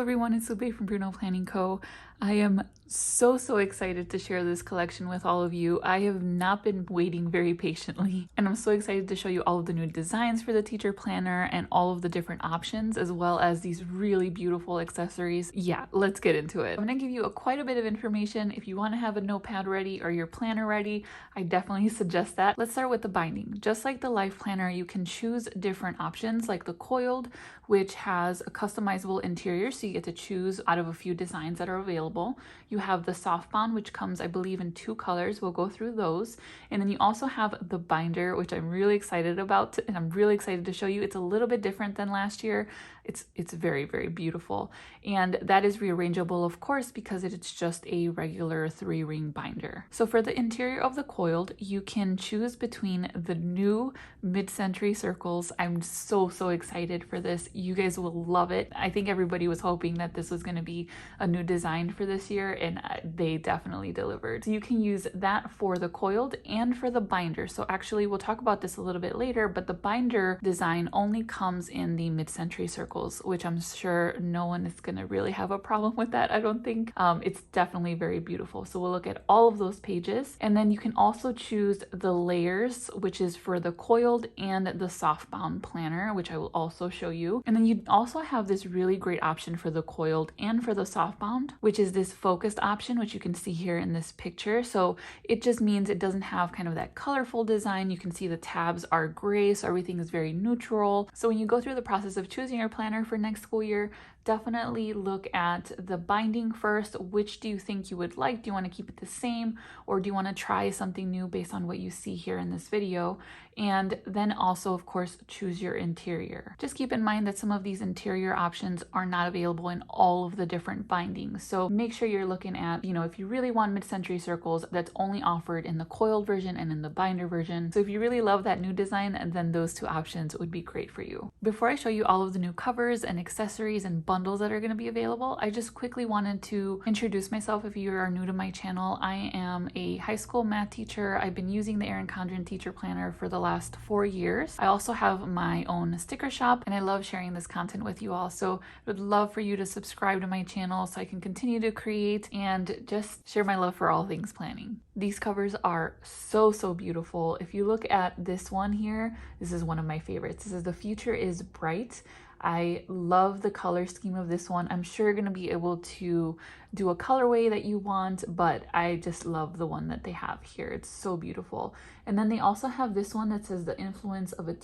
Hello everyone, it's Lupe from Bruno Planning Co. I am so excited to share this collection with all of you. I have not been waiting very patiently, and I'm so excited to show you all of the new designs for the teacher planner and all of the different options, as well as these really beautiful accessories. Yeah, let's get into it. I'm gonna give you quite a bit of information. If you want to have a notepad ready or your planner ready, I definitely suggest that. Let's start with the binding. Just like the life planner, you can choose different options like the Coiled, which has a customizable interior, so you get to choose out of a few designs that are available. You have the Softbound, which comes, I believe, in 2 colors. We'll go through those. And then you also have the binder, which I'm really excited about, and I'm really excited to show you. It's a little bit different than last year. It's very beautiful. And that is rearrangeable, of course, because it's just a regular 3-ring binder. So for the interior of the Coiled, you can choose between the new mid-century circles. I'm so excited for this. You guys will love it. I think everybody was hoping that this was going to be a new design for this year, and they definitely delivered. So you can use that for the Coiled and for the binder. So actually, we'll talk about this a little bit later, but the binder design only comes in the mid-century circles, which I'm sure no one is going to really have a problem with that. I don't think. It's definitely very beautiful. So we'll look at all of those pages, and then you can also choose the layers, which is for the Coiled and the Softbound planner, which I will also show you. And then you also have this really great option for the Coiled and for the Softbound, which is this focused option, which you can see here in this picture. So it just means it doesn't have kind of that colorful design. You can see the tabs are gray, so everything is very neutral. So when you go through the process of choosing your planner for next school year, definitely look at the binding first. Which do you think you would like? Do you want to keep it the same, or do you want to try something new based on what you see here in this video? And then also, of course, choose your interior. Just keep in mind that some of these interior options are not available in all of the different bindings. So make sure you're looking at, if you really want mid-century circles, that's only offered in the Coiled version and in the binder version. So if you really love that new design, then those 2 options would be great for you. Before I show you all of the new covers and accessories and bundles that are going to be available, I just quickly wanted to introduce myself. If you are new to my channel, I am a high school math teacher. I've been using the ERIN CONDREN Teacher Planner for the last 4 years. I also have my own sticker shop, and I love sharing this content with you all. So I would love for you to subscribe to my channel so I can continue to create and just share my love for all things planning. These covers are so beautiful. If you look at this one here, this is one of my favorites. This is "The Future is Bright." I love the color scheme of this one. I'm sure you're going to be able to do a colorway that you want, but I just love the one that they have here. It's so beautiful. And then they also have this one that says "The influence of a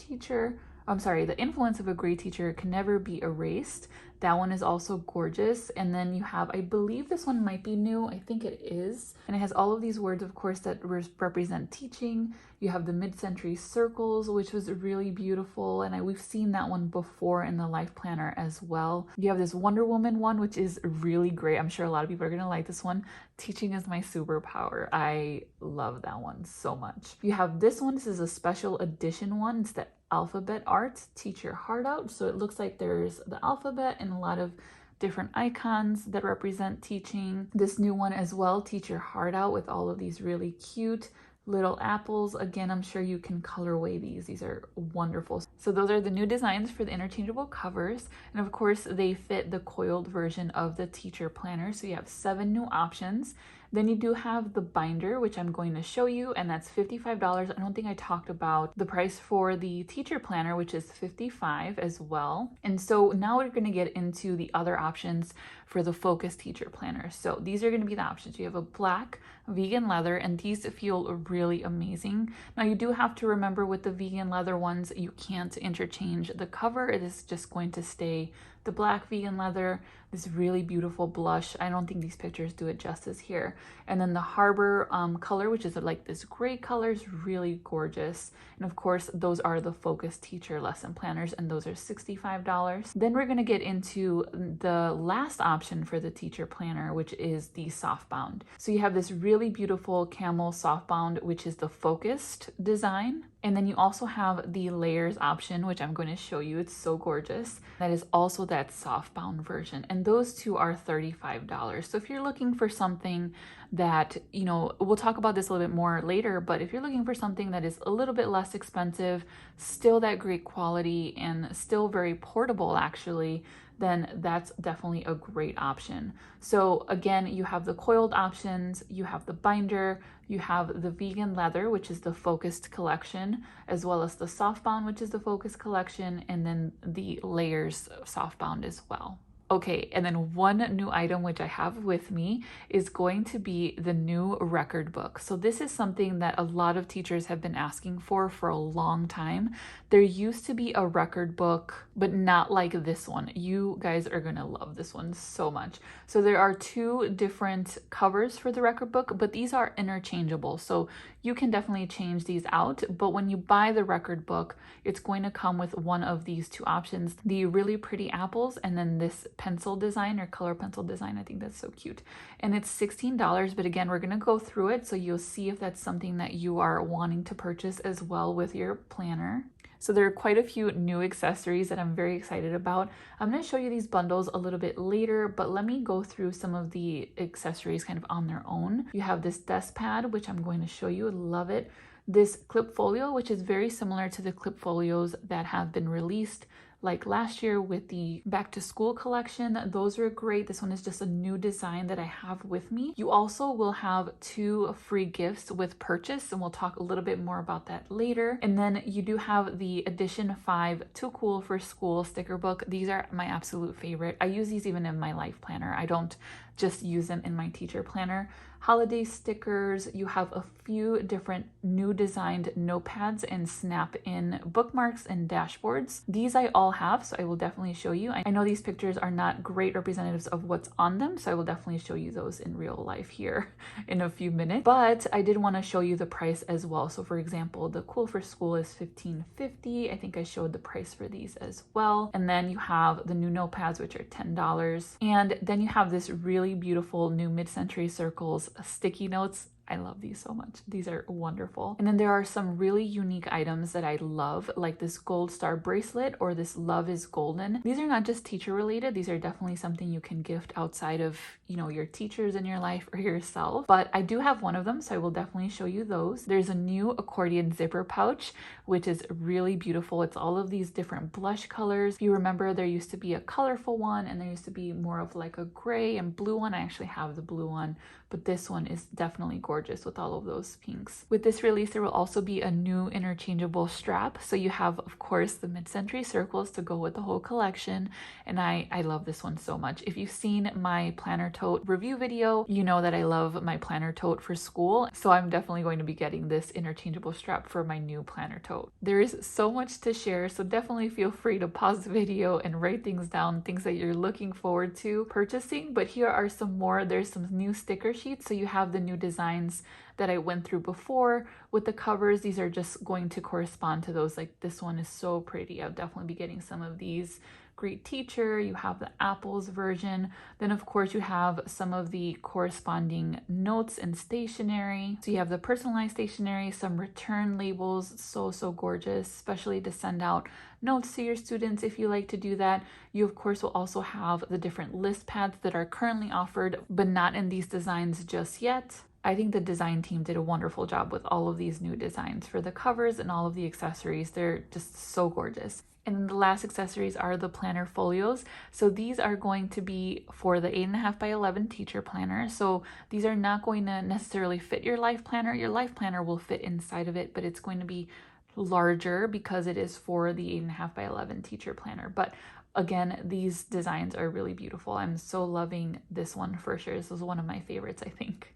great teacher can never be erased." That one is also gorgeous. And then you have, I believe this one might be new. I think it is. And it has all of these words, of course, that represent teaching. You have the mid-century circles, which was really beautiful. And we've seen that one before in the life planner as well. You have this Wonder Woman one, which is really great. I'm sure a lot of people are going to like this one. Teaching is my superpower. I love that one so much. You have this one. This is a special edition one. It's the alphabet art, Teach Your Heart Out. So it looks like there's the alphabet and a lot of different icons that represent teaching. This new one as well, Teach Your Heart Out, with all of these really cute little apples. Again, I'm sure you can colorway these. These are wonderful. So those are the new designs for the interchangeable covers. And of course, they fit the Coiled version of the teacher planner. So you have 7 new options. Then you do have the binder, which I'm going to show you, and that's $55. I don't think I talked about the price for the teacher planner, which is $55 as well. And so now we're going to get into the other options for the Focus Teacher Planner. So these are going to be the options. You have a black vegan leather, and these feel really amazing. Now you do have to remember with the vegan leather ones, you can't interchange the cover. It is just going to stay the black vegan leather, this really beautiful blush. I don't think these pictures do it justice here. And then the Harbor color, which is like this gray color, is really gorgeous. And of course, those are the Focus Teacher lesson planners, and those are $65. Then we're going to get into the last option for the teacher planner, which is the Softbound. So you have this really beautiful camel Softbound, which is the focused design. And then you also have the layers option, which I'm going to show you. It's so gorgeous. That is also that Softbound version. And those 2 are $35. So if you're looking for something that, we'll talk about this a little bit more later, but if you're looking for something that is a little bit less expensive, still that great quality and still very portable actually, then that's definitely a great option. So again, you have the coiled options, you have the binder, you have the vegan leather, which is the focused collection, as well as the softbound, which is the focused collection, and then the layers softbound as well. Okay, and then one new item which I have with me is going to be the new record book. So this is something that a lot of teachers have been asking for a long time. There used to be a record book, but not like this one. You guys are gonna love this one so much. So there are two different covers for the record book, but these are interchangeable. So you can definitely change these out, but when you buy the record book, it's going to come with one of these two options, the really pretty apples and then this pencil design or color pencil design. I think that's so cute. And it's $16, but again, we're gonna go through it so you'll see if that's something that you are wanting to purchase as well with your planner. So there are quite a few new accessories that I'm very excited about. I'm going to show you these bundles a little bit later, but let me go through some of the accessories kind of on their own. You have this desk pad, which I'm going to show you. Love it. This clip folio, which is very similar to the clip folios that have been released like last year with the back to school collection. Those are great. This one is just a new design that I have with me. You also will have 2 free gifts with purchase, and we'll talk a little bit more about that later. And then you do have the edition 5 Too Cool for School sticker book. These are my absolute favorite. I use these even in my life planner. I don't just use them in my teacher planner. Holiday stickers, you have a few different new designed notepads and snap-in bookmarks and dashboards. These I all have, so I will definitely show you. I know these pictures are not great representatives of what's on them, so I will definitely show you those in real life here in a few minutes. But I did want to show you the price as well. So for example, the Cool for School is $15.50. I think I showed the price for these as well. And then you have the new notepads, which are $10. And then you have this really beautiful new mid-century circles sticky notes. I love these so much. These are wonderful. And then there are some really unique items that I love, like this gold star bracelet or this Love is Golden. These are not just teacher related. These are definitely something you can gift outside of, you know, your teachers in your life or yourself. But I do have one of them, so I will definitely show you those. There's a new accordion zipper pouch, which is really beautiful. It's all of these different blush colors. If you remember, there used to be a colorful one and there used to be more of like a gray and blue one. I actually have the blue one, but this one is definitely gorgeous with all of those pinks. With this release, there will also be a new interchangeable strap. So you have, of course, the mid-century circles to go with the whole collection. And I love this one so much. If you've seen my planner tote review video, you know that I love my planner tote for school. So I'm definitely going to be getting this interchangeable strap for my new planner tote. There is so much to share, so definitely feel free to pause the video and write things down, things that you're looking forward to purchasing. But here are some more. There's some new sticker sheets. So you have the new designs that I went through before with the covers. These are just going to correspond to those. Like this one is so pretty. I'll definitely be getting some of these. Great Teacher, you have the apples version. Then of course you have some of the corresponding notes and stationery. So you have the personalized stationery, some return labels, so gorgeous, especially to send out notes to your students if you like to do that. You of course will also have the different list pads that are currently offered, but not in these designs just yet. I think the design team did a wonderful job with all of these new designs for the covers and all of the accessories. They're just so gorgeous. And then the last accessories are the planner folios. So these are going to be for the 8.5 by 11 teacher planner. So these are not going to necessarily fit your life planner. Your life planner will fit inside of it, but it's going to be larger because it is for the 8.5 by 11 teacher planner. But again, these designs are really beautiful. I'm so loving this one for sure. This is one of my favorites, I think.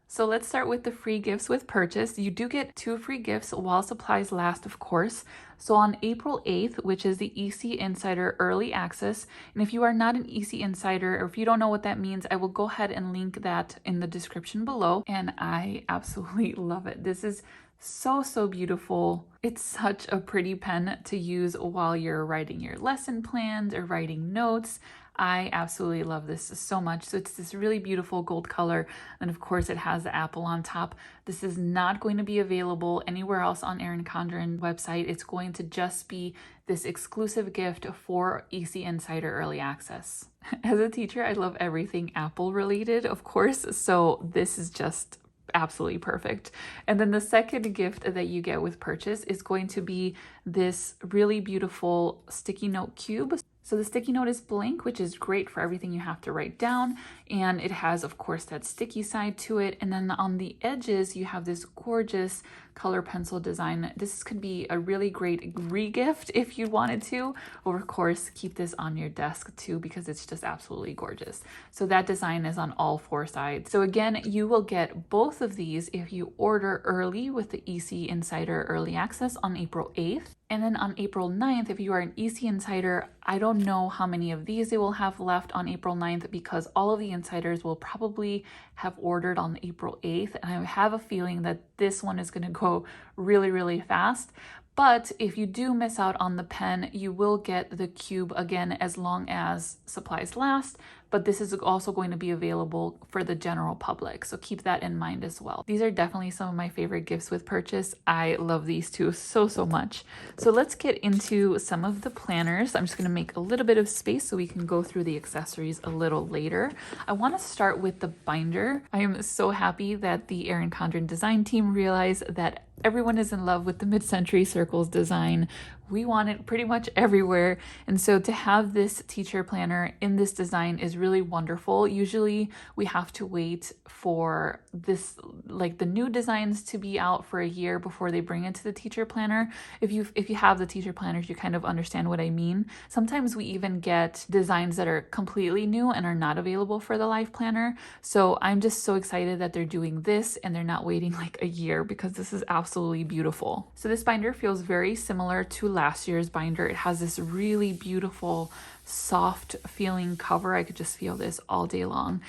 So let's start with the free gifts with purchase. You do get 2 free gifts while supplies last, of course. So on April 8th, which is the EC Insider Early Access, and if you are not an EC Insider, or if you don't know what that means, I will go ahead and link that in the description below. And I absolutely love it. This is so beautiful. It's such a pretty pen to use while you're writing your lesson plans or writing notes. I absolutely love this so much. So it's this really beautiful gold color. And of course it has the apple on top. This is not going to be available anywhere else on ERIN Condren website. It's going to just be this exclusive gift for EC Insider Early Access. As a teacher, I love everything Apple related, of course. So this is just absolutely perfect. And then the second gift that you get with purchase is going to be this really beautiful sticky note cube. So the sticky note is blank, which is great for everything you have to write down. And it has, of course, that sticky side to it. And then on the edges, you have this gorgeous color pencil design. This could be a really great re-gift if you wanted to, or of course, keep this on your desk too, because it's just absolutely gorgeous. So that design is on all 4 sides. So again, you will get both of these if you order early with the EC Insider Early Access on April 8th. And then on April 9th, if you are an EC Insider, I don't know how many of these they will have left on April 9th because all of the Insiders will probably have ordered on April 8th. And I have a feeling that this one is going to go really, really fast. But if you do miss out on the pen, you will get the cube again as long as supplies last. But this is also going to be available for the general public. So keep that in mind as well. These are definitely some of my favorite gifts with purchase. I love these two so much. So let's get into some of the planners. I'm just going to make a little bit of space so we can go through the accessories a little later. I want to start with the binder. I am so happy that the ERIN CONDREN design team realized that everyone is in love with the mid-century circles design. We want it pretty much everywhere. And so to have this teacher planner in this design is really wonderful. Usually we have to wait for this, like the new designs to be out for a year before they bring it to the teacher planner. If you have the teacher planners, you kind of understand what I mean. Sometimes we even get designs that are completely new and are not available for the life planner. So I'm just so excited that they're doing this and they're not waiting like a year because this is absolutely beautiful. So this binder feels very similar to last year's binder. It has this really beautiful soft feeling cover. I could just feel this all day long.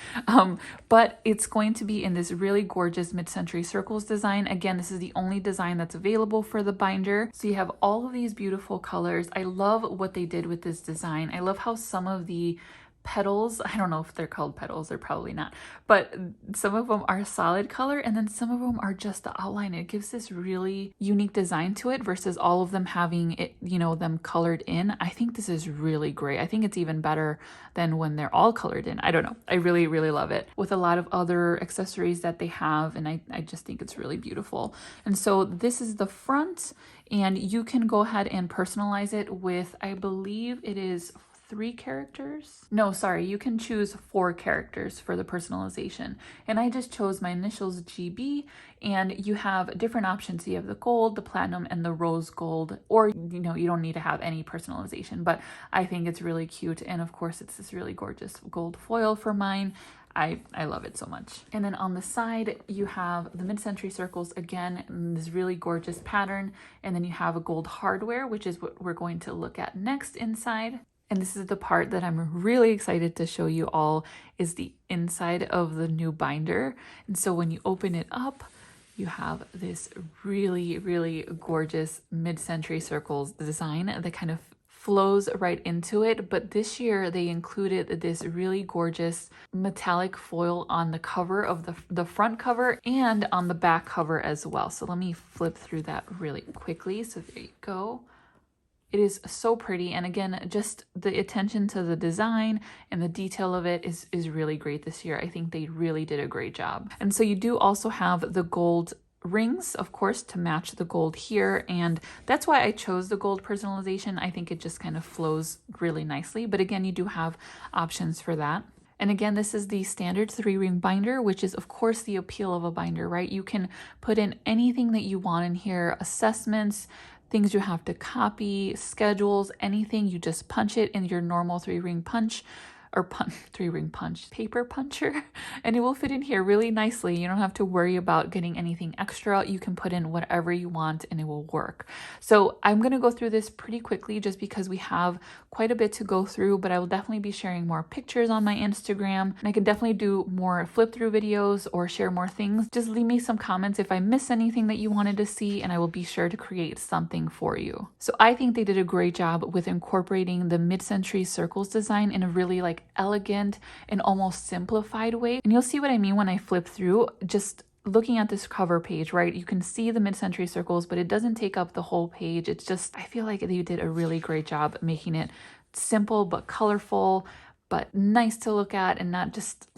But it's going to be in this really gorgeous mid-century circles design. Again, this is the only design that's available for the binder. So you have all of these beautiful colors. I love what they did with this design. I love how some of the petals, I don't know if they're called petals, they're probably not, but some of them are solid color and then some of them are just the outline. It gives this really unique design to it versus all of them having it, you know, them colored in. I think this is really great. I think it's even better than when they're all colored in. I don't know. I really, really love it with a lot of other accessories that they have. And I just think it's really beautiful. And so this is the front and you can go ahead and personalize it with, I believe it is 3 characters. No, sorry, you can choose 4 characters for the personalization. And I just chose my initials GB, and you have different options. You have the gold, the platinum, and the rose gold, or you know, you don't need to have any personalization, but I think it's really cute. And of course, it's this really gorgeous gold foil for mine. I love it so much. And then on the side, you have the mid-century circles again in this really gorgeous pattern. And then you have a gold hardware, which is what we're going to look at next inside. And this is the part that I'm really excited to show you all, is the inside of the new binder. And so when you open it up, you have this really, really gorgeous mid-century circles design that kind of flows right into it. But this year they included this really gorgeous metallic foil on the cover of the front cover and on the back cover as well. So let me flip through that really quickly. So there you go. It is so pretty. And again, just the attention to the design and the detail of it is really great this year. I think they really did a great job. And so you do also have the gold rings, of course, to match the gold here. And that's why I chose the gold personalization. I think it just kind of flows really nicely. But again, you do have options for that. And again, this is the standard 3-ring binder, which is of course the appeal of a binder, right? You can put in anything that you want in here, assessments, things you have to copy, schedules, anything. You just punch it in your normal 3-ring punch or 3-ring punch paper puncher, and it will fit in here really nicely. You don't have to worry about getting anything extra. You can put in whatever you want and it will work. So I'm going to go through this pretty quickly just because we have quite a bit to go through, but I will definitely be sharing more pictures on my Instagram, and I could definitely do more flip through videos or share more things. Just leave me some comments if I miss anything that you wanted to see, and I will be sure to create something for you. So I think they did a great job with incorporating the mid-century circles design in a really elegant and almost simplified way. And you'll see what I mean when I flip through. Just looking at this cover page, right? You can see the mid-century circles, but it doesn't take up the whole page. It's just, I feel like they did a really great job making it simple but colorful, but nice to look at and not just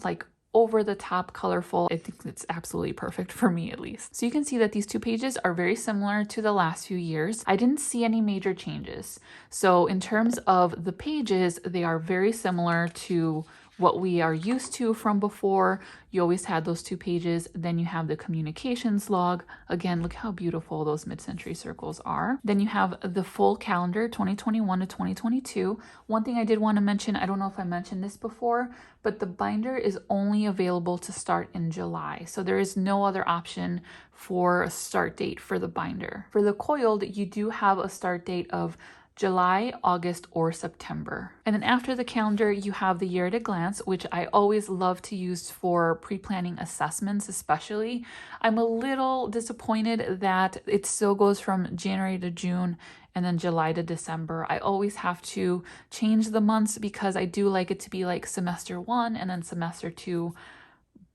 over the top colorful. I think it's absolutely perfect for me at least. So you can see that these two pages are very similar to the last few years. I didn't see any major changes. So in terms of the pages, they are very similar to what we are used to from before. You always had those two pages. Then you have the communications log. Again, look how beautiful those mid-century circles are. Then you have the full calendar 2021 to 2022. One thing I did want to mention, I don't know if I mentioned this before, but the binder is only available to start in July. So there is no other option for a start date for the binder. For the coiled, you do have a start date of July, August, or September. And then after the calendar, you have the year at a glance, which I always love to use for pre-planning assessments, especially. I'm a little disappointed that it still goes from January to June and then July to December. I always have to change the months because I do like it to be like semester 1 and then semester 2.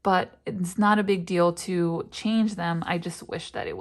But it's not a big deal to change them. I just wish that they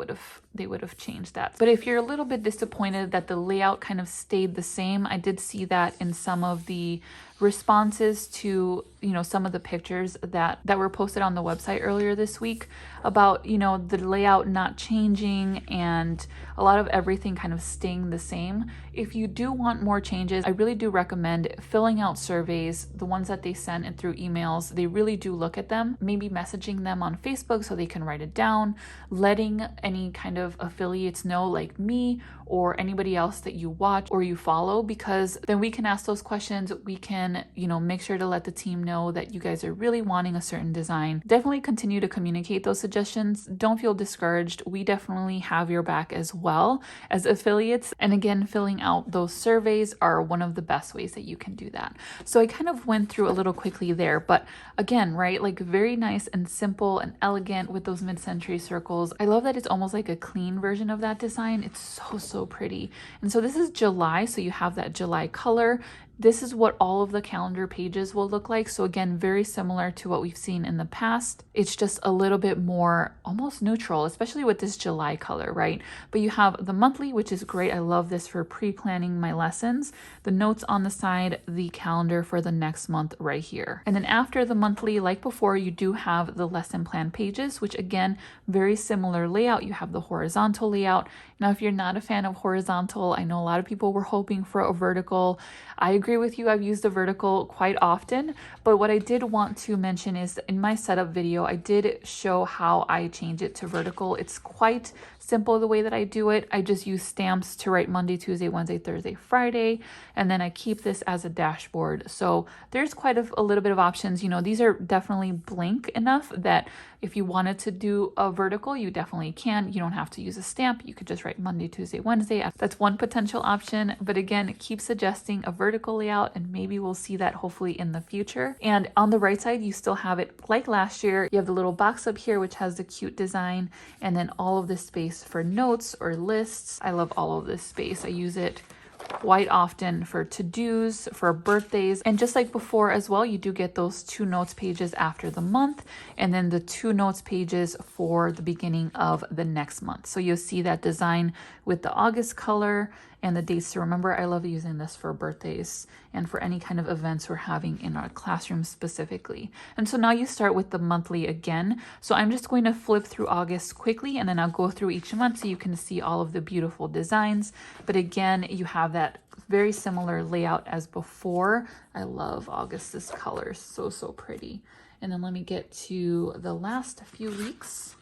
would have changed that. But if you're a little bit disappointed that the layout kind of stayed the same, I did see that in some of the responses to, some of the pictures that were posted on the website earlier this week about, the layout not changing and a lot of everything kind of staying the same. If you do want more changes, I really do recommend filling out surveys, the ones that they send and through emails. They really do look at them, maybe messaging them on Facebook so they can write it down, letting any kind of affiliates know, like me or anybody else that you watch or you follow, because then we can ask those questions. We can, make sure to let the team know that you guys are really wanting a certain design. Definitely continue to communicate those suggestions. Don't feel discouraged. We definitely have your back as well as affiliates. And again, filling out those surveys are one of the best ways that you can do that. So I kind of went through a little quickly there, but again, right, like very nice and simple and elegant with those mid-century circles. I love that it's almost like a clean version of that design. It's so pretty. And so this is July, so you have that July color. This is what all of the calendar pages will look like. So again, very similar to what we've seen in the past. It's just a little bit more almost neutral, especially with this July color, right? But you have the monthly, which is great. I love this for pre-planning my lessons. The notes on the side, the calendar for the next month right here. And then after the monthly, like before, you do have the lesson plan pages, which again, very similar layout. You have the horizontal layout. Now, if you're not a fan of horizontal, I know a lot of people were hoping for a vertical. I agree with you. I've used the vertical quite often, but what I did want to mention is in my setup video, I did show how I change it to vertical. It's quite simple the way that I do it. I just use stamps to write Monday, Tuesday, Wednesday, Thursday, Friday, and then I keep this as a dashboard. So there's quite a little bit of options. These are definitely blank enough that if you wanted to do a vertical, you definitely can. You don't have to use a stamp. You could just write Monday, Tuesday, Wednesday. That's one potential option. But again, keep suggesting a vertical layout and maybe we'll see that hopefully in the future. And on the right side, you still have it like last year. You have the little box up here, which has the cute design, and then all of this space for notes or lists. I love all of this space. I use it quite often for to-dos, for birthdays, and just like before as well, you do get those 2 notes pages after the month and then the 2 notes pages for the beginning of the next month. So you'll see that design with the August color and the dates to remember. I love using this for birthdays and for any kind of events we're having in our classroom specifically. And so now you start with the monthly again. So I'm just going to flip through August quickly and then I'll go through each month so you can see all of the beautiful designs. But again, you have that very similar layout as before. I love August's colors, so pretty. And then let me get to the last few weeks.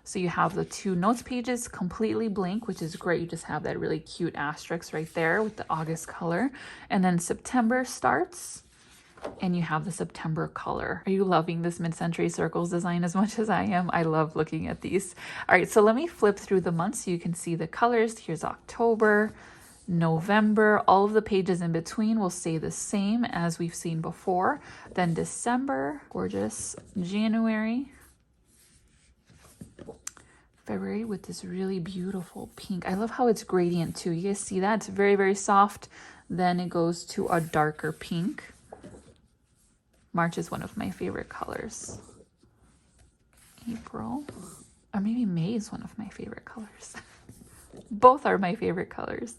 So you have the 2 notes pages completely blank, which is great. You just have that really cute asterisk right there with the August color. And then September starts and you have the September color. Are you loving this mid-century circles design as much as I am? I love looking at these. All right, so let me flip through the months so you can see the colors. Here's October, November, all of the pages in between will stay the same as we've seen before. Then December, gorgeous. January, February with this really beautiful pink. I love how it's gradient too. You guys see that? It's very soft. Then it goes to a darker pink. March is one of my favorite colors. April, or maybe May is one of my favorite colors. Both are my favorite colors.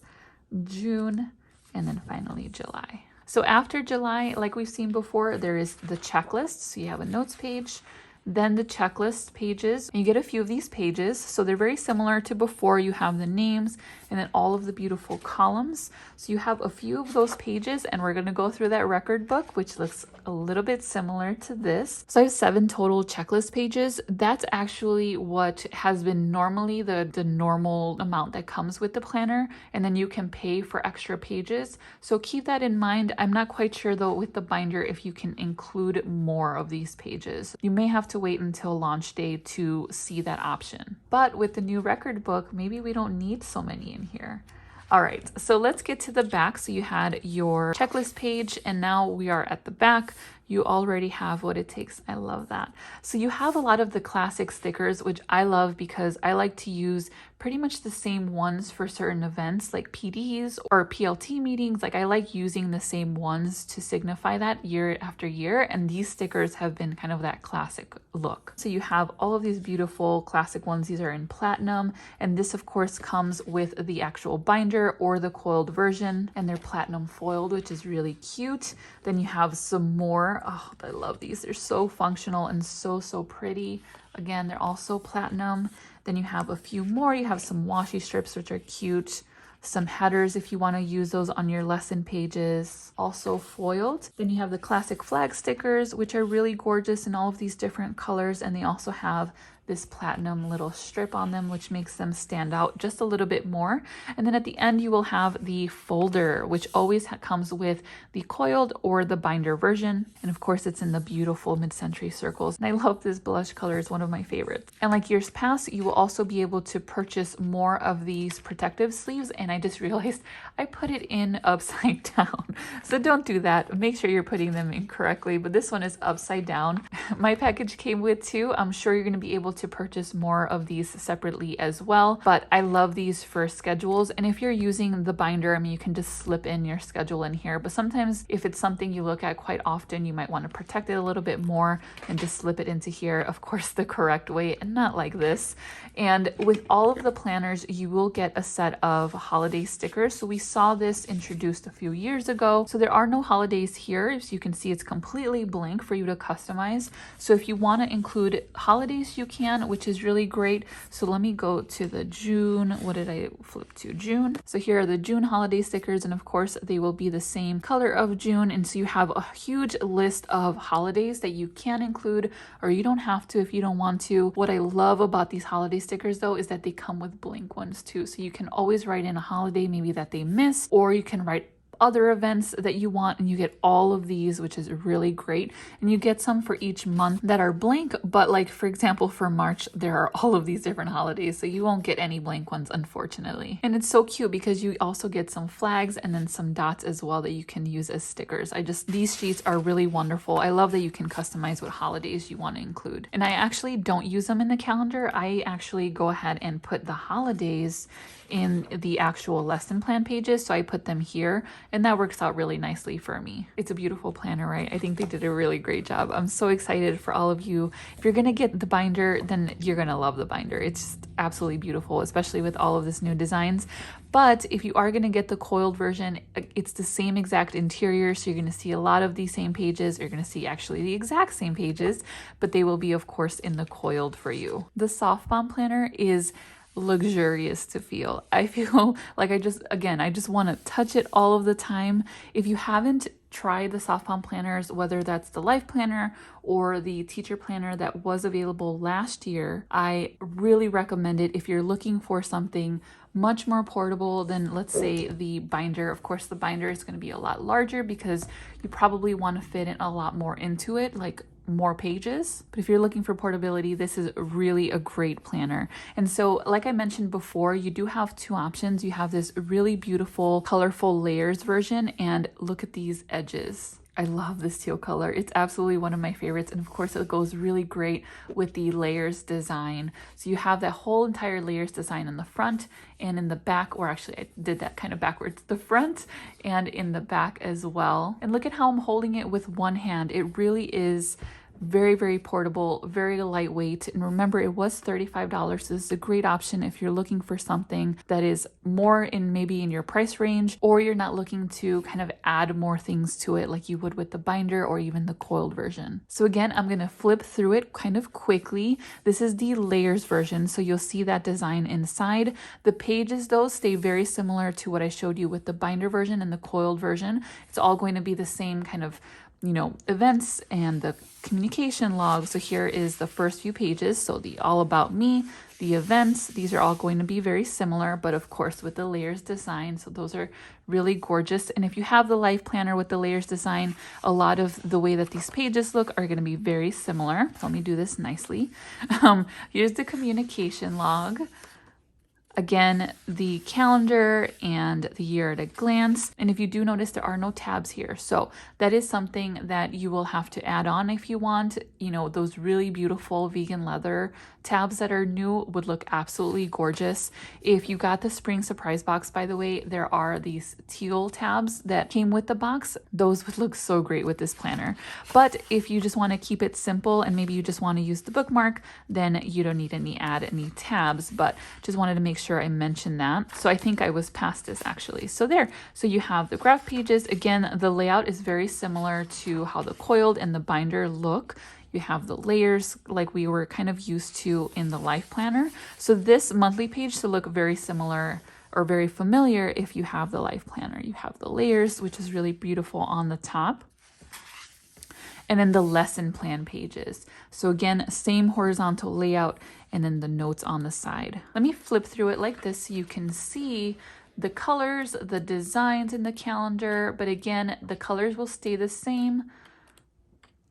June, and then finally July. So after July, like we've seen before, there is the checklist. So you have a notes page, then the checklist pages. You get a few of these pages. So they're very similar to before. You have the names and then all of the beautiful columns. So you have a few of those pages, and we're going to go through that record book, which looks a little bit similar to this. So I have 7 total checklist pages. That's actually what has been normally the normal amount that comes with the planner, and then you can pay for extra pages. So keep that in mind. I'm not quite sure though with the binder if you can include more of these pages. You may have to wait until launch day to see that option. But with the new record book, maybe we don't need so many in here. All right, so let's get to the back. So you had your checklist page, and now we are at the back. You already have what it takes. I love that. So you have a lot of the classic stickers, which I love because I like to use pretty much the same ones for certain events like PDs or PLT meetings. Like I like using the same ones to signify that year after year. And these stickers have been kind of that classic look. So you have all of these beautiful classic ones. These are in platinum. And this of course comes with the actual binder or the coiled version, and they're platinum foiled, which is really cute. Then you have some more. Oh, I love these. They're so functional and so pretty. Again, they're also platinum. Then you have a few more. You have some washi strips, which are cute. Some headers if you want to use those on your lesson pages, also foiled. Then you have the classic flag stickers, which are really gorgeous in all of these different colors. And they also have this platinum little strip on them, which makes them stand out just a little bit more. And then at the end, you will have the folder, which always comes with the coiled or the binder version. And of course, it's in the beautiful mid-century circles. And I love this blush color. It's one of my favorites. And like years past, you will also be able to purchase more of these protective sleeves. And I just realized I put it in upside down. So don't do that. Make sure you're putting them in correctly. But this one is upside down. My package came with 2. I'm sure you're going to be able to purchase more of these separately as well, but I love these for schedules. And if you're using the binder, I mean, you can just slip in your schedule in here, but sometimes if it's something you look at quite often, you might want to protect it a little bit more and just slip it into here, of course, the correct way and not like this. And with all of the planners, you will get a set of holiday stickers. So we saw this introduced a few years ago. So there are no holidays here. As you can see, it's completely blank for you to customize. So if you want to include holidays, you can, which is really great. So let me go to the June. What did I flip to? June. So here are the June holiday stickers, and of course they will be the same color of June. And so you have a huge list of holidays that you can include, or you don't have to if you don't want to. What I love about these holiday stickers though is that they come with blank ones too. So you can always write in a holiday maybe that they miss, or you can write other events that you want, and you get all of these, which is really great. And you get some for each month that are blank, but like for example for March there are all of these different holidays, so you won't get any blank ones, unfortunately. And it's so cute because you also get some flags and then some dots as well that you can use as stickers. These sheets are really wonderful. I love that you can customize what holidays you want to include. And I actually don't use them in the calendar. I actually go ahead and put the holidays in the actual lesson plan pages. So I put them here, and that works out really nicely for me. It's a beautiful planner, right? I think they did a really great job. I'm so excited for all of you. If you're going to get the binder, then you're going to love the binder. It's just absolutely beautiful, especially with all of this new designs. But if you are going to get the coiled version, it's the same exact interior. So you're going to see a lot of these same pages. You're going to see actually the exact same pages, but they will be, of course, in the coiled for you. The Softbound planner is luxurious to feel. I feel like I just want to touch it all of the time. If you haven't tried the Softbound planners, whether that's the life planner or the teacher planner that was available last year, I really recommend it if you're looking for something much more portable than, let's say, the binder. Of course, the binder is going to be a lot larger because you probably want to fit in a lot more into it, like more pages. But if you're looking for portability, this is really a great planner. And so, like I mentioned before, you do have 2 options. You have this really beautiful, colorful layers version, and look at these edges. I love this teal color. It's absolutely one of my favorites. And of course, it goes really great with the layers design. So you have that whole entire layers design in the front and in the back, or actually I did that kind of backwards, the front and in the back as well. And look at how I'm holding it with one hand. It really is Very, very portable, very lightweight. And remember, it was $35. So this is a great option if you're looking for something that is more maybe in your price range, or you're not looking to kind of add more things to it like you would with the binder or even the coiled version. So again, I'm going to flip through it kind of quickly. This is the layers version, so you'll see that design inside. The pages though stay very similar to what I showed you with the binder version and the coiled version. It's all going to be the same kind of, you know, events and the communication log. So here is the first few pages. So the all about me, the events, these are all going to be very similar, but of course with the layers design. So those are really gorgeous. And if you have the life planner with the layers design, a lot of the way that these pages look are going to be very similar. So let me do this nicely. Here's the communication log. Again, the calendar and the year at a glance. And if you do notice, there are no tabs here. So that is something that you will have to add on if you want. You know, those really beautiful vegan leather tabs that are new would look absolutely gorgeous. If you got the spring surprise box, by the way, there are these teal tabs that came with the box. Those would look so great with this planner. But if you just want to keep it simple and maybe you just want to use the bookmark, then you don't need any tabs, but just wanted to make sure I mentioned that. So I think I was past this actually. So there, so you have the graph pages. Again, the layout is very similar to how the coiled and the binder look. You have the layers like we were kind of used to in the life planner. So this monthly page should look very similar or very familiar if you have the life planner. You have the layers, which is really beautiful on the top. And then the lesson plan pages. So again, same horizontal layout and then the notes on the side. Let me flip through it like this so you can see the colors, the designs in the calendar. But again, the colors will stay the same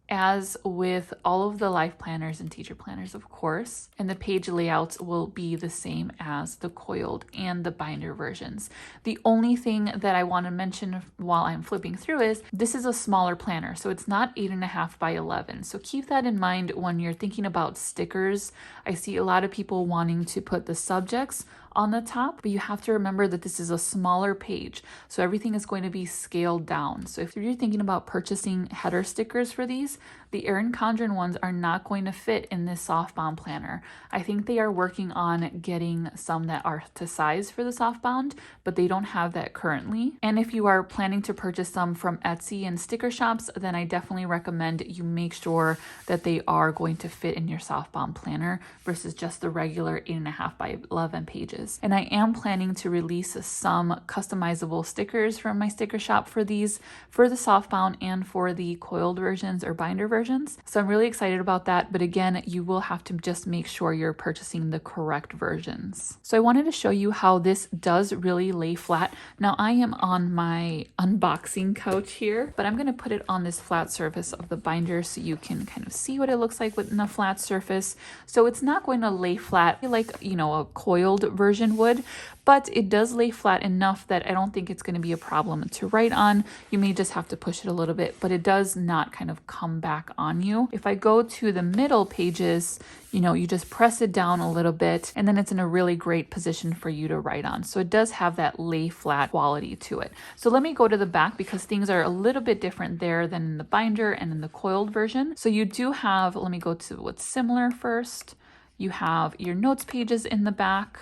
as with all of the life planners and teacher planners, of course, and the page layouts will be the same as the coiled and the binder versions. The only thing that I want to mention while I'm flipping through is this is a smaller planner, so it's not 8.5 by 11. So keep that in mind when you're thinking about stickers. I see a lot of people wanting to put the subjects on the top, but you have to remember that this is a smaller page, so everything is going to be scaled down. So if you're thinking about purchasing header stickers for these, the ERIN CONDREN ones are not going to fit in this Softbound planner. I think they are working on getting some that are to size for the Softbound, but they don't have that currently. And if you are planning to purchase some from Etsy and sticker shops, then I definitely recommend you make sure that they are going to fit in your Softbound planner versus just the regular 8.5 by 11 pages. And I am planning to release some customizable stickers from my sticker shop for these, for the Softbound and for the coiled versions or binder versions. So I'm really excited about that. But again, you will have to just make sure you're purchasing the correct versions. So I wanted to show you how this does really lay flat. Now I am on my unboxing couch here, but I'm going to put it on this flat surface of the binder so you can kind of see what it looks like within a flat surface. So it's not going to lay flat like, you know, a coiled version would, but it does lay flat enough that I don't think it's going to be a problem to write on. You may just have to push it a little bit, but it does not kind of come back on you. If I go to the middle pages, you know, you just press it down a little bit and then it's in a really great position for you to write on. So it does have that lay flat quality to it. So let me go to the back because things are a little bit different there than in the binder and in the coiled version. So you do have, let me go to what's similar first. You have your notes pages in the back,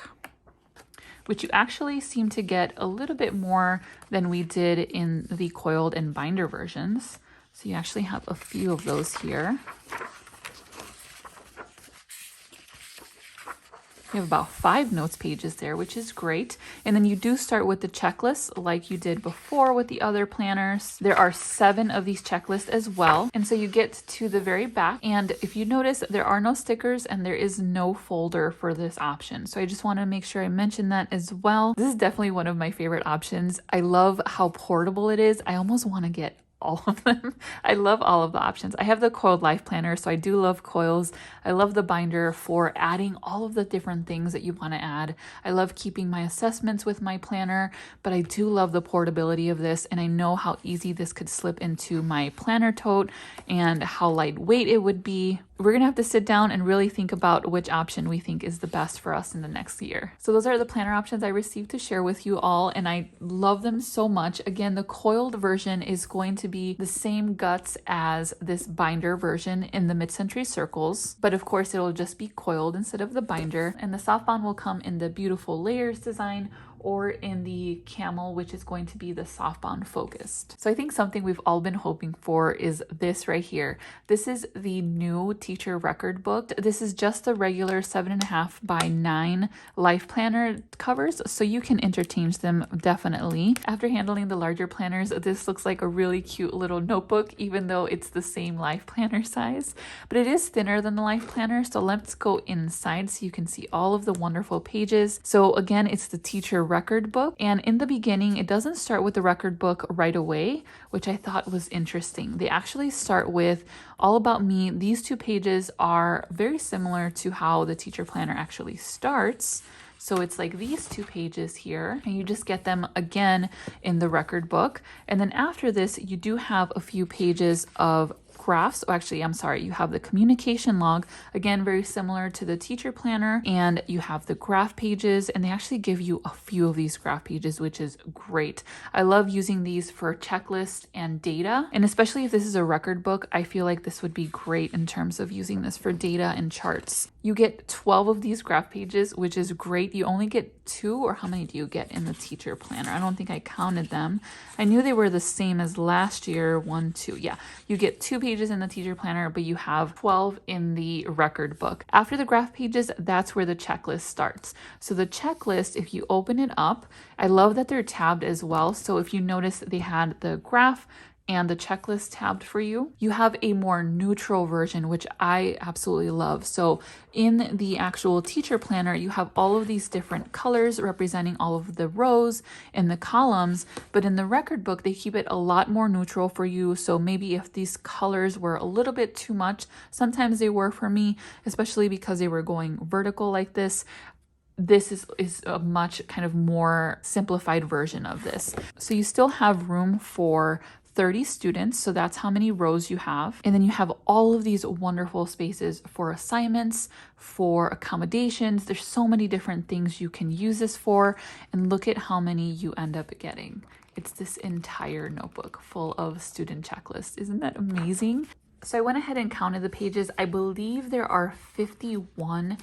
which you actually seem to get a little bit more than we did in the coiled and binder versions. So you actually have a few of those here. You have about 5 notes pages there, which is great. And then you do start with the checklist like you did before with the other planners. There are 7 of these checklists as well. And so you get to the very back. And if you notice, there are no stickers and there is no folder for this option. So I just want to make sure I mention that as well. This is definitely one of my favorite options. I love how portable it is. I almost want to get all of them. I love all of the options. I have the coiled life planner, so I do love coils. I love the binder for adding all of the different things that you want to add. I love keeping my assessments with my planner, but I do love the portability of this, and I know how easy this could slip into my planner tote and how lightweight it would be. we're gonna have to sit down and really think about which option we think is the best for us in the next year. So those are the planner options I received to share with you all, and I love them so much. Again, the coiled version is going to be the same guts as this binder version in the mid-century circles, but of course it'll just be coiled instead of the binder. And the softbound will come in the beautiful layers design or in the camel, which is going to be the softbound focused. So I think something we've all been hoping for is this right here. This is the new teacher record book. This is just the regular 7.5 by 9 life planner covers, so you can interchange them definitely. After handling the larger planners, this looks like a really cute little notebook, even though it's the same life planner size, but it is thinner than the life planner. So let's go inside so you can see all of the wonderful pages. So again, it's the teacher record book, and in the beginning it doesn't start with the record book right away, which I thought was interesting. They actually start with all about me. These 2 pages are very similar to how the teacher planner actually starts. So it's like these 2 pages here, and you just get them again in the record book. And then after this, you do have a few pages of graphs. Oh, actually, I'm sorry. You have the communication log, again, very similar to the teacher planner, and you have the graph pages, and they actually give you a few of these graph pages, which is great. I love using these for checklists and data, and especially if this is a record book, I feel like this would be great in terms of using this for data and charts. You get 12 of these graph pages, which is great. You only get 2, or how many do you get in the teacher planner? I don't think I counted them. I knew they were the same as last year. 1, 2. Yeah, you get 2 pages in the teacher planner, but you have 12 in the record book. After the graph pages, that's where the checklist starts. So the checklist, if you open it up, I love that they're tabbed as well. So if you notice, they had the graph and the checklist tabbed for you. You have a more neutral version, which I absolutely love. So in the actual teacher planner, you have all of these different colors representing all of the rows and the columns, but in the record book, they keep it a lot more neutral for you. So maybe if these colors were a little bit too much, sometimes they were for me, especially because they were going vertical like this. This is a much kind of more simplified version of this. So you still have room for 30 students, so that's how many rows you have. And then you have all of these wonderful spaces for assignments, for accommodations. There's so many different things you can use this for, and look at how many you end up getting. It's this entire notebook full of student checklists. Isn't that amazing? So I went ahead and counted the pages. I believe there are 51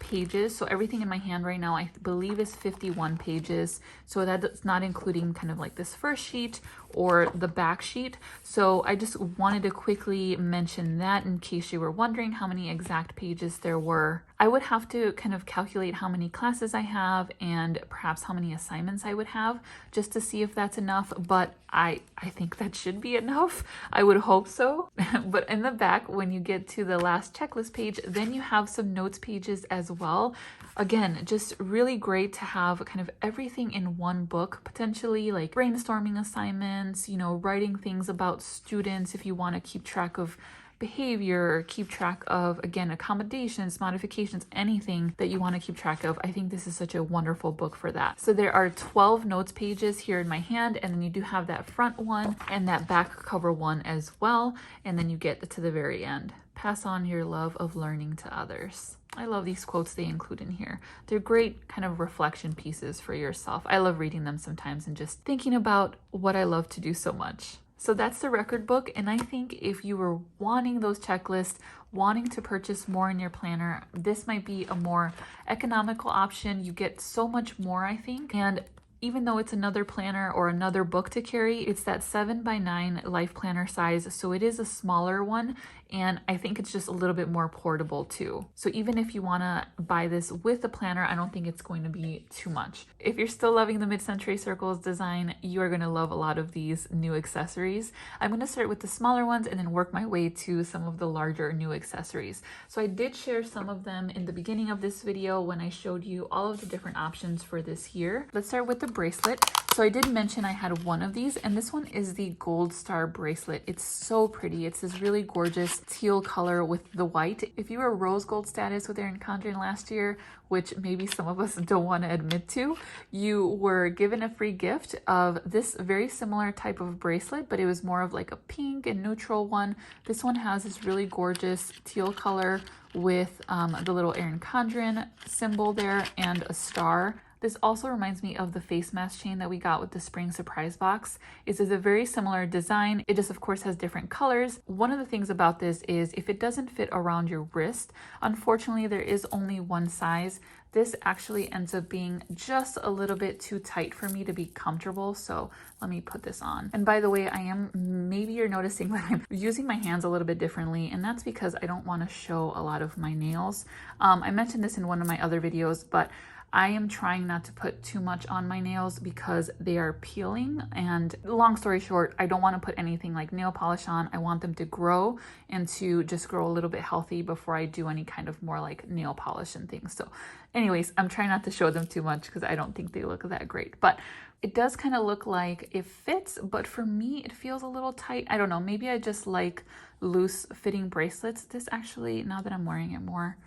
pages. So everything in my hand right now, I believe, is 51 pages. So that's not including kind of like this first sheet or the back sheet. So I just wanted to quickly mention that in case you were wondering how many exact pages there were. I would have to kind of calculate how many classes I have and perhaps how many assignments I would have just to see if that's enough, but I think that should be enough. I would hope so. But in the back, when you get to the last checklist page, then you have some notes pages as well. Again, just really great to have kind of everything in one book, potentially like brainstorming assignments, you know, writing things about students if you want to keep track of behavior, keep track of, again, accommodations, modifications, anything that you want to keep track of. I think this is such a wonderful book for that. So there are 12 notes pages here in my hand, and then you do have that front one and that back cover one as well. And then you get to the very end. Pass on your love of learning to others. I love these quotes they include in here. They're great kind of reflection pieces for yourself. I love reading them sometimes and just thinking about what I love to do so much. So that's the record book, and I think if you were wanting those checklists, wanting to purchase more in your planner, this might be a more economical option. You get so much more, I think, and even though it's another planner or another book to carry, it's that 7 by 9 life planner size, so it is a smaller one, and I think it's just a little bit more portable too. So even if you want to buy this with a planner, I don't think it's going to be too much. If you're still loving the mid-century circles design, you are going to love a lot of these new accessories. I'm going to start with the smaller ones and then work my way to some of the larger new accessories. So I did share some of them in the beginning of this video when I showed you all of the different options for this year. Let's start with the bracelet. So I did mention I had one of these, and this one is the Gold Star bracelet. It's so pretty. It's this really gorgeous teal color with the white. If you were rose gold status with ERIN CONDREN last year, which maybe some of us don't want to admit to, you were given a free gift of this very similar type of bracelet, but it was more of like a pink and neutral one. This one has this really gorgeous teal color with the little ERIN CONDREN symbol there and a star. This also reminds me of the face mask chain that we got with the spring surprise box. It is a very similar design. It just of course has different colors. One of the things about this is if it doesn't fit around your wrist, unfortunately there is only one size. This actually ends up being just a little bit too tight for me to be comfortable. So let me put this on. And by the way, maybe you're noticing that I'm using my hands a little bit differently, and that's because I don't want to show a lot of my nails. I mentioned this in one of my other videos, but I am trying not to put too much on my nails because they are peeling, and long story short, I don't want to put anything like nail polish on. I want them to grow and to just grow a little bit healthy before I do any kind of more like nail polish and things. So anyways, I'm trying not to show them too much because I don't think they look that great, but it does kind of look like it fits, but for me, it feels a little tight. I don't know, maybe I just like loose fitting bracelets. This actually, now that I'm wearing it more,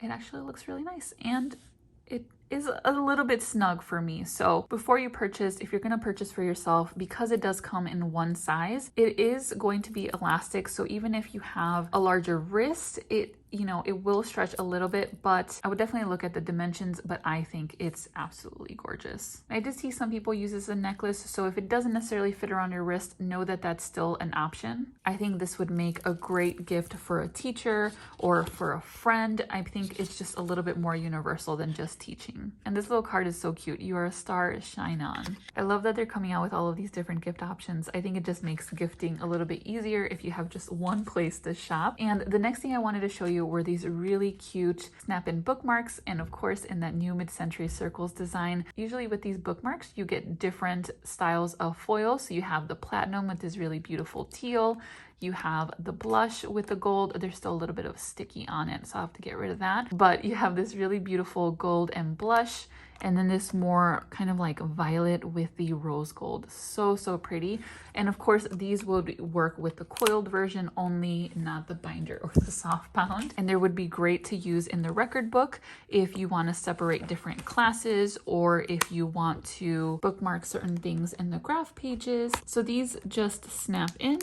it actually looks really nice, and it is a little bit snug for me. So before you purchase, if you're going to purchase for yourself, because it does come in one size, it is going to be elastic. So even if you have a larger wrist, it will stretch a little bit, but I would definitely look at the dimensions, but I think it's absolutely gorgeous. I did see some people use this as a necklace, so if it doesn't necessarily fit around your wrist, know that that's still an option. I think this would make a great gift for a teacher or for a friend. I think it's just a little bit more universal than just teaching. And this little card is so cute. You are a star, shine on. I love that they're coming out with all of these different gift options. I think it just makes gifting a little bit easier if you have just one place to shop. And the next thing I wanted to show you were these really cute snap-in bookmarks, and of course in that new mid-century circles design. Usually with these bookmarks you get different styles of foil. So you have the platinum with this really beautiful teal, you have the blush with the gold. There's still a little bit of sticky on it, so I'll have to get rid of that, but you have this really beautiful gold and blush, and then this more kind of like violet with the rose gold. So pretty. And of course these would work with the coiled version only, not the binder or the Softbound. And they would be great to use in the record book if you want to separate different classes, or if you want to bookmark certain things in the graph pages. So these just snap in.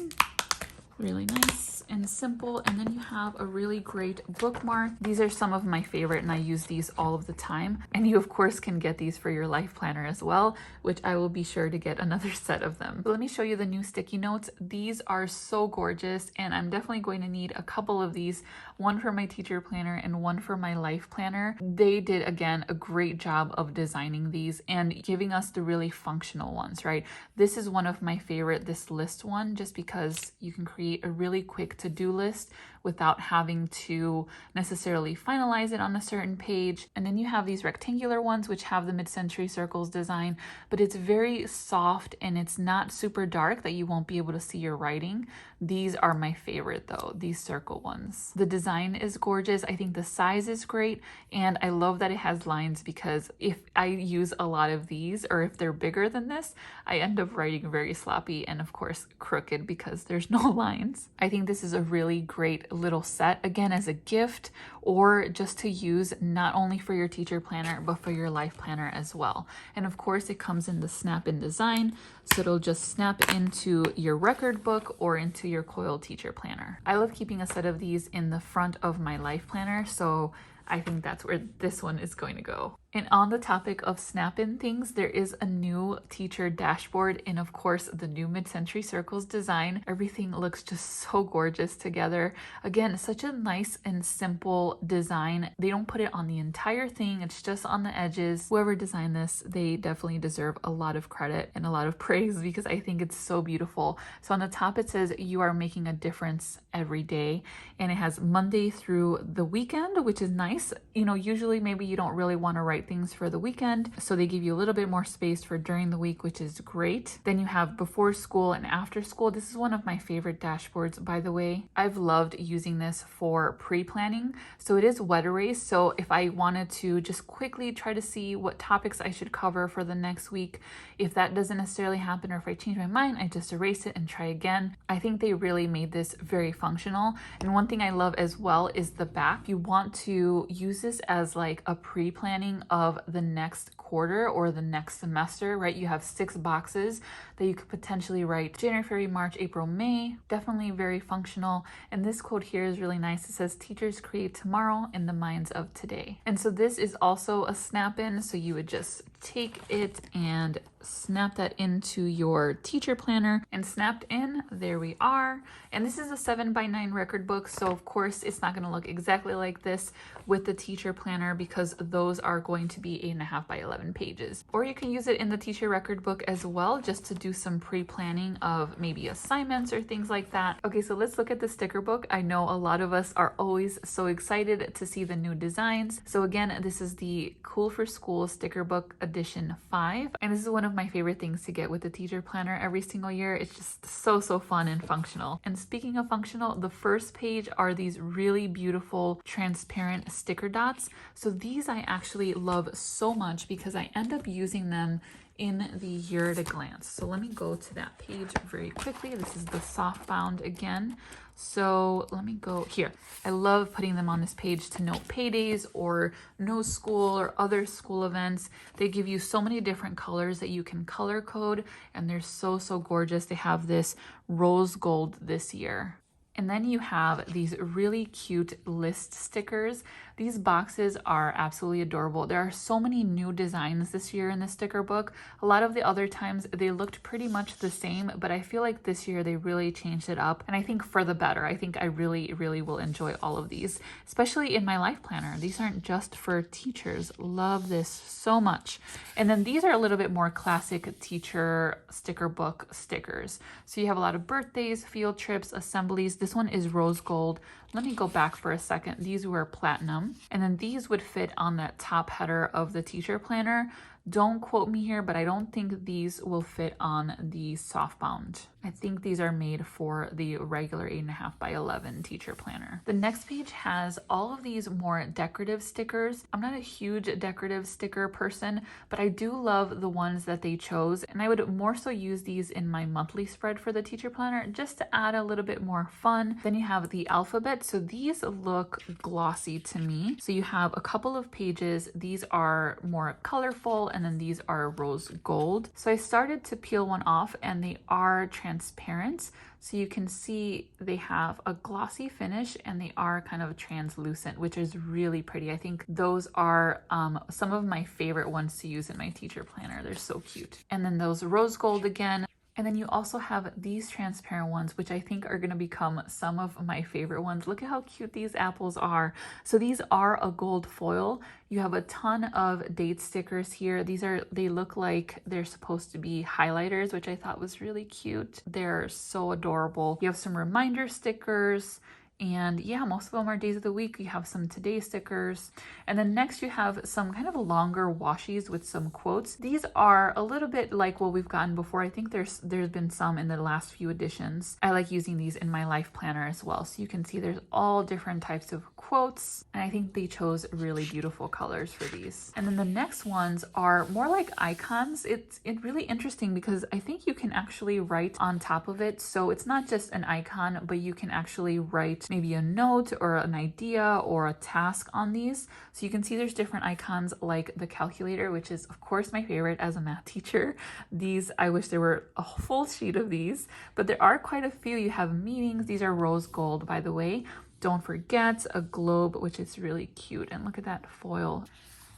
Really nice and simple, and then you have a really great bookmark. These are some of my favorite, and I use these all of the time. And you of course can get these for your life planner as well, which I will be sure to get another set of them. But let me show you the new sticky notes. These are so gorgeous, and I'm definitely going to need a couple of these, one for my teacher planner and one for my life planner. They did, again, a great job of designing these and giving us the really functional ones, right? This is one of my favorite, this list one, just because you can create a really quick to-do list without having to necessarily finalize it on a certain page. And then you have these rectangular ones which have the mid-century circles design, but it's very soft and it's not super dark that you won't be able to see your writing. These are my favorite though, these circle ones. The design is gorgeous. I think the size is great, and I love that it has lines, because if I use a lot of these, or if they're bigger than this, I end up writing very sloppy and of course crooked because there's no lines. I think this is a really great little set, again, as a gift or just to use not only for your teacher planner but for your life planner as well. And of course it comes in the snap-in design, so it'll just snap into your record book or into your Coiled teacher planner. I love keeping a set of these in the front of my life planner, so I think that's where this one is going to go. And on the topic of snap-in things, there is a new teacher dashboard and of course the new mid-century circles design. Everything looks just so gorgeous together. Again, such a nice and simple design. They don't put it on the entire thing, it's just on the edges. Whoever designed this, they definitely deserve a lot of credit and a lot of praise because I think it's so beautiful. So on the top it says you are making a difference every day, and it has Monday through the weekend, which is nice. You know, usually maybe you don't really want to write write things for the weekend. So they give you a little bit more space for during the week, which is great. Then you have before school and after school. This is one of my favorite dashboards, by the way. I've loved using this for pre-planning. So it is wet erase. So if I wanted to just quickly try to see what topics I should cover for the next week, if that doesn't necessarily happen, or if I change my mind, I just erase it and try again. I think they really made this very functional. And one thing I love as well is the back. You want to use this as like a pre-planning of the next quarter or the next semester, right? You have 6 boxes that you could potentially write January, February, March, April, May. Definitely very functional. And this quote here is really nice. It says, "Teachers create tomorrow in the minds of today." And so this is also a snap-in. So you would just take it and snap that into your teacher planner, and snapped in, there we are. And this is a 7x9 record book. So of course it's not going to look exactly like this with the teacher planner, because those are going to be 8.5 by 11 pages. Or you can use it in the teacher record book as well, just to do some pre-planning of maybe assignments or things like that. Okay, so let's look at the sticker book. I know a lot of us are always so excited to see the new designs. So again, this is the Cool for School sticker book edition 5. And this is one of my favorite things to get with the teacher planner every single year. It's just so fun and functional. And speaking of functional, the first page are these really beautiful transparent sticker dots. So these I actually love so much because I end up using them in the year at a glance. So let me go to that page very quickly. This is the Softbound again. So let me go here. I love putting them on this page to note paydays or no school or other school events. They give you so many different colors that you can color code, and they're so gorgeous. They have this rose gold this year. And then you have these really cute list stickers. These boxes are absolutely adorable. There are so many new designs this year in the sticker book. A lot of the other times they looked pretty much the same, but I feel like this year they really changed it up, and I think for the better. I think I really will enjoy all of these, especially in my life planner. These aren't just for teachers. Love this so much. And then these are a little bit more classic teacher sticker book stickers. So you have a lot of birthdays, field trips, assemblies. This one is rose gold. Let me go back for a second. These were platinum, and then these would fit on that top header of the teacher planner. Don't quote me here, but I don't think these will fit on the Softbound. I think these are made for the regular 8.5 by 11 teacher planner. The next page has all of these more decorative stickers. I'm not a huge decorative sticker person, but I do love the ones that they chose, and I would more so use these in my monthly spread for the teacher planner just to add a little bit more fun. Then you have the alphabet. So these look glossy to me. So you have a couple of pages. These are more colorful, and then these are rose gold. So I started to peel one off, and they are transparent. So you can see they have a glossy finish, and they are kind of translucent, which is really pretty. I think those are some of my favorite ones to use in my teacher planner. They're so cute. And then those rose gold again. And then you also have these transparent ones, which I think are going to become some of my favorite ones. Look at how cute these apples are. So these are a gold foil. You have a ton of date stickers here. They look like they're supposed to be highlighters, which I thought was really cute. They're so adorable. You have some reminder stickers. And yeah, most of them are days of the week. You have some today stickers. And then next you have some kind of longer washies with some quotes. These are a little bit like what we've gotten before. I think there's been some in the last few editions. I like using these in my life planner as well. So you can see there's all different types of quotes. And I think they chose really beautiful colors for these. And then the next ones are more like icons. It's really interesting because I think you can actually write on top of it. So it's not just an icon, but you can actually write maybe a note or an idea or a task on these. So you can see there's different icons like the calculator, which is of course my favorite as a math teacher. These, I wish there were a full sheet of these, but there are quite a few. You have meetings. These are rose gold, by the way. Don't forget a globe, which is really cute. And look at that foil.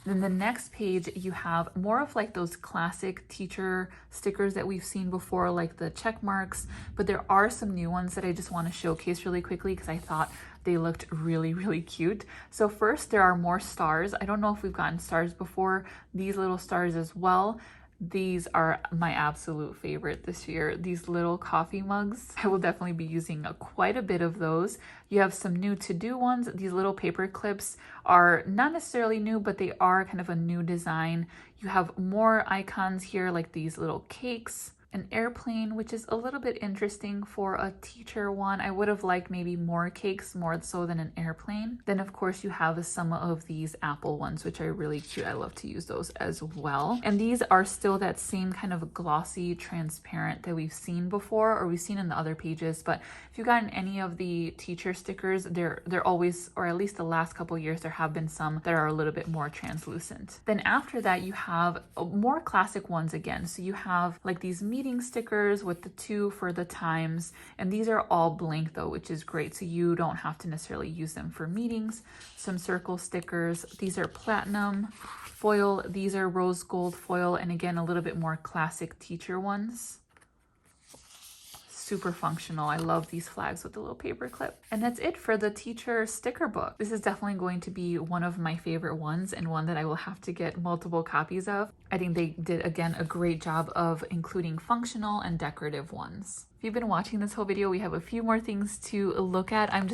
Then the next page, you have more of like those classic teacher stickers that we've seen before, like the check marks, but there are some new ones that I just want to showcase really quickly because I thought they looked really cute. So first, there are more stars. I don't know if we've gotten stars before, these little stars as well. These are my absolute favorite this year. These little coffee mugs, I will definitely be using quite a bit of those. You have some new to-do ones. These little paper clips are not necessarily new, but they are kind of a new design. You have more icons here, like these little cakes, an airplane, which is a little bit interesting for a teacher one. I would have liked maybe more cakes, more so than an airplane. Then of course you have some of these apple ones, which are really cute. I love to use those as well. And these are still that same kind of glossy, transparent that we've seen before, or we've seen in the other pages. But if you've gotten any of the teacher stickers, they're always, or at least the last couple of years, there have been some that are a little bit more translucent. Then after that, you have more classic ones again. So you have like these meeting stickers with the 2 for the times, and these are all blank though, which is great, so you don't have to necessarily use them for meetings. Some circle stickers, these are platinum foil, these are rose gold foil, and again a little bit more classic teacher ones. Super functional. I love these flags with the little paper clip. And that's it for the teacher sticker book. This is definitely going to be one of my favorite ones, and one that I will have to get multiple copies of. I think they did, again, a great job of including functional and decorative ones. If you've been watching this whole video, we have a few more things to look at. I'm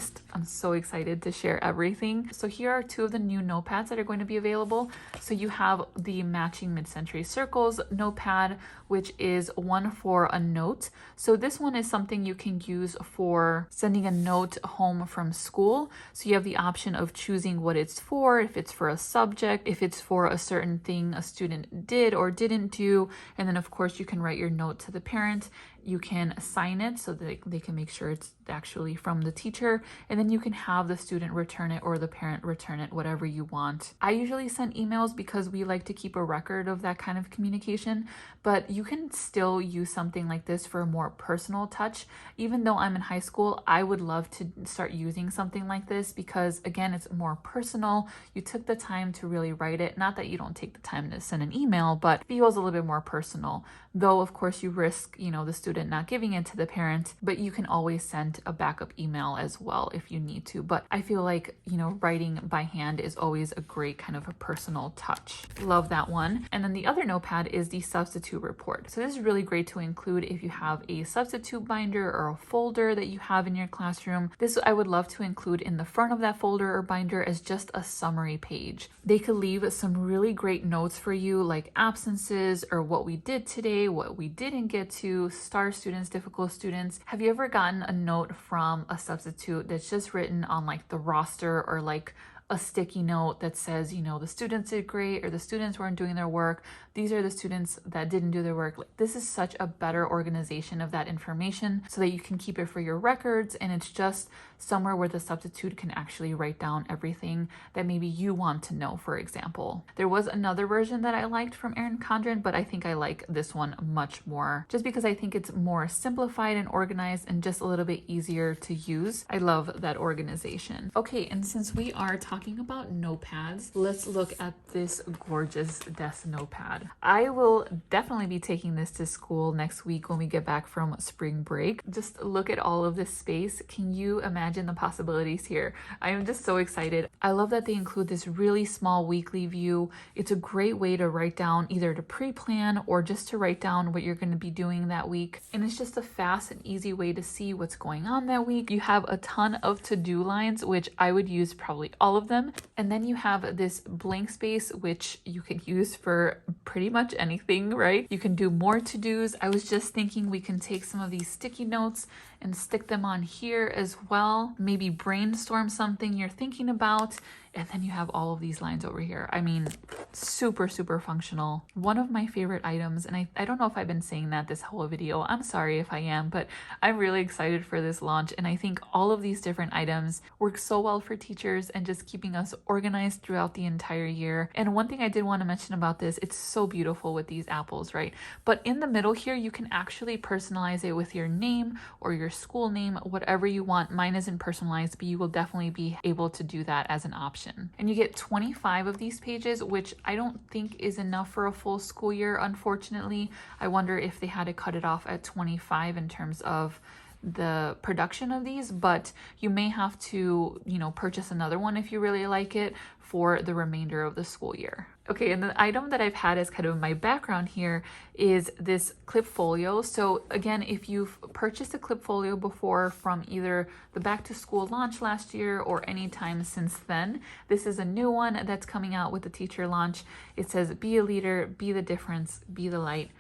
so excited to share everything. So here are 2 of the new notepads that are going to be available. So you have the matching mid-century circles notepad, which is one for a note. So this one is something you can use for sending a note home from school. So you have the option of choosing what it's for, if it's for a subject, if it's for a certain thing a student did or didn't do. And then of course you can write your note to the parent. You can sign it so that they can make sure it's actually from the teacher, and then you can have the student return it or the parent return it, whatever you want. I usually send emails because we like to keep a record of that kind of communication, but you can still use something like this for a more personal touch. Even though I'm in high school, I would love to start using something like this because, again, it's more personal. You took the time to really write it. Not that you don't take the time to send an email, but it feels a little bit more personal. Though, of course, you risk, the student not giving it to the parent, but you can always send a backup email as well if you need to. But I feel like, writing by hand is always a great kind of a personal touch. Love that one. And then the other notepad is the substitute report. So this is really great to include if you have a substitute binder or a folder that you have in your classroom. This I would love to include in the front of that folder or binder as just a summary page. They could leave some really great notes for you, like absences or what we did today, what we didn't get to, star students, difficult students. Have you ever gotten a note from a substitute that's just written on like the roster, or like a sticky note that says, the students did great, or the students weren't doing their work. These are the students that didn't do their work. This is such a better organization of that information so that you can keep it for your records, and it's just somewhere where the substitute can actually write down everything that maybe you want to know, for example. There was another version that I liked from ERIN CONDREN, but I think I like this one much more just because I think it's more simplified and organized and just a little bit easier to use. I love that organization. Okay, and since we are talking about notepads, let's look at this gorgeous desk notepad. I will definitely be taking this to school next week when we get back from spring break. Just look at all of this space. Can you imagine the possibilities here? I am just so excited. I love that they include this really small weekly view. It's a great way to write down, either to pre-plan or just to write down what you're going to be doing that week. And it's just a fast and easy way to see what's going on that week. You have a ton of to-do lines, which I would use probably all of them. And then you have this blank space, which you could use for pretty much anything, right? You can do more to-dos. I was just thinking we can take some of these sticky notes and stick them on here as well. Maybe brainstorm something you're thinking about. And then you have all of these lines over here. I mean, super, super functional. One of my favorite items, and I don't know if I've been saying that this whole video. I'm sorry if I am, but I'm really excited for this launch. And I think all of these different items work so well for teachers and just keeping us organized throughout the entire year. And one thing I did want to mention about this, it's so beautiful with these apples, right? But in the middle here, you can actually personalize it with your name or your school name, whatever you want. Mine isn't personalized, but you will definitely be able to do that as an option. And you get 25 of these pages, which I don't think is enough for a full school year, unfortunately. I wonder if they had to cut it off at 25 in terms of the production of these, but you may have to, you know, purchase another one if you really like it for the remainder of the school year. Okay, and the item that I've had as kind of my background here is this clip folio. So again, if you've purchased a clip folio before from either the back to school launch last year or any time since then, this is a new one that's coming out with the teacher launch. It says, be a leader, be the difference, be the light,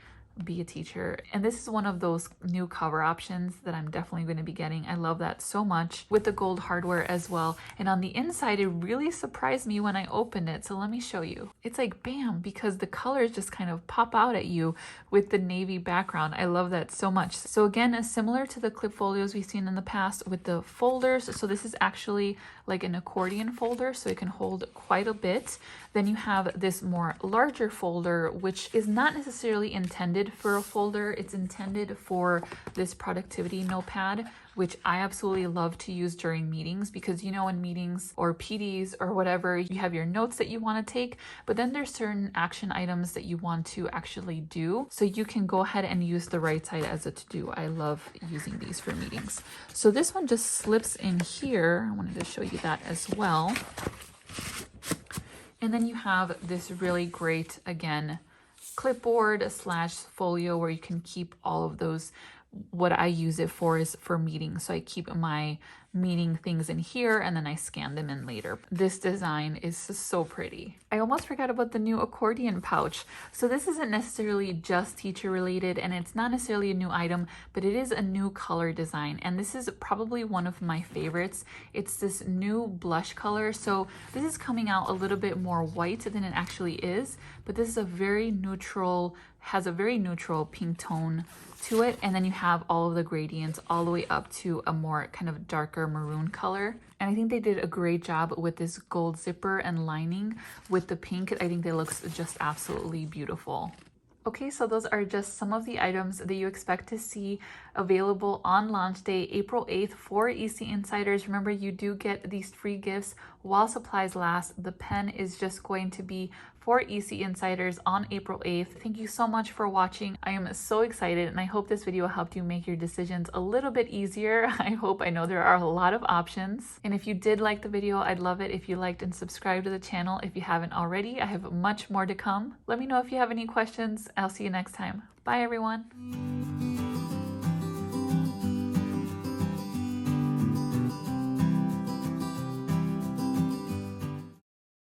be a teacher. And this is one of those new cover options that I'm definitely going to be getting. I love that so much, with the gold hardware as well. And on the inside, it really surprised me when I opened it. So let me show you. It's like bam, because the colors just kind of pop out at you with the navy background. I love that so much. So again, similar to the clip folios we've seen in the past with the folders. So this is actually like an accordion folder, so it can hold quite a bit. Then you have this more larger folder, which is not necessarily intended for a folder. It's intended for this productivity notepad, which I absolutely love to use during meetings, because you know, in meetings or PDs or whatever, you have your notes that you want to take, but then there's certain action items that you want to actually do. So you can go ahead and use the right side as a to-do. I love using these for meetings. So this one just slips in here. I wanted to show you that as well. And then you have this really great, again, clipboard slash folio where you can keep all of those. What I use it for is for meetings. So I keep my meeting things in here and then I scan them in later. This design is so pretty. I almost forgot about the new accordion pouch. So this isn't necessarily just teacher related, and it's not necessarily a new item, but it is a new color design. And this is probably one of my favorites. It's this new blush color. So this is coming out a little bit more white than it actually is, but this is a very neutral, has a very neutral pink tone to it, and then you have all of the gradients all the way up to a more kind of darker maroon color. And I think they did a great job with this gold zipper and lining with the pink. I think that looks just absolutely beautiful. Okay, so those are just some of the items that you expect to see available on launch day, April 8th for EC Insiders. Remember, you do get these free gifts while supplies last. The pen is just going to be for EC Insiders on April 8th. Thank you so much for watching. I am so excited, and I hope this video helped you make your decisions a little bit easier. I know there are a lot of options. And if you did like the video, I'd love it if you liked and subscribed to the channel if you haven't already. I have much more to come. Let me know if you have any questions. I'll see you next time. Bye, everyone.